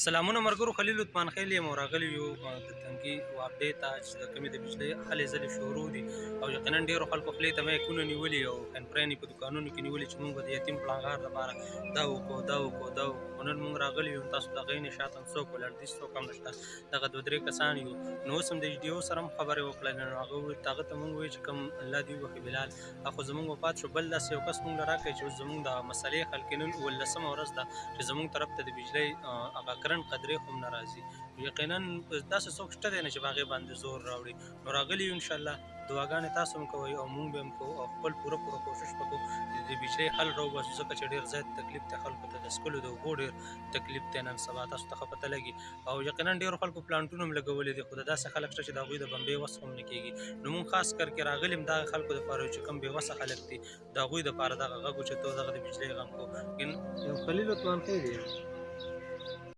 سلامونه ملګرو، خلیل عثمان خیل یم او راغلی یو د تنګي و اپډیټ ته چې د کمې د بجلۍ هلې ځلې شروع دي او یقینا ډېرو خلکو خولې ته مایکونه نیولي او کنفرین په دوکانونو کې نیولي چې موږ به د یتیم پلانغار لپاره دا وکړو دا وکړو دا وکړو. خو نن موږ راغلي یو، تاسو د هغې نه شاته څوک ولاړ دي، څوک هم نشته، دغه دوه درې کسان یو. نو اوس هم د ایچ ډي او سره هم خبرې وکړلې، نو هغه ته موږ وویل چې کوم الله دې وبخښي بلال، خو زموږ وفات شو. بل داسې یو کس موږ له راکړی چې اوس زموږ د مسلې حل کې نن 18مه ورځ ده چې زموږ طرف ته د بجلۍ هغه کرنټ قدرې خو هم نه راځي. یقینا داسې څوک شته دی نه چې په هغې باندې زور راوړي. نو راغلي یو، انشاءالله دعاګانې تاسو هم کوئ او موږ به هم کوو او خپل پوره کوشش به کوو چې د بجلۍ حل راوباسو، ځکه چې ډېر زیات تکلیف دی خلکو ته، د څښلو د اوبو ډېر تکلیف دی نن سبا، تاسو ته ښه پته لګي. او یقینا ډېرو خلکو پلانټونه هم لګولي دي، خو د داسې خلک شته چې د هغوی د بمبې وس هم نه کېږي. نو موږ خاص کر کې راغلي یم دغه خلکو دپاره چې کوم بې وسه خلک دي، د هغوی دپاره دغه غږ اوچتو، دغه د بجلۍ غم کوو. یو خلیل عثمان خیل یم.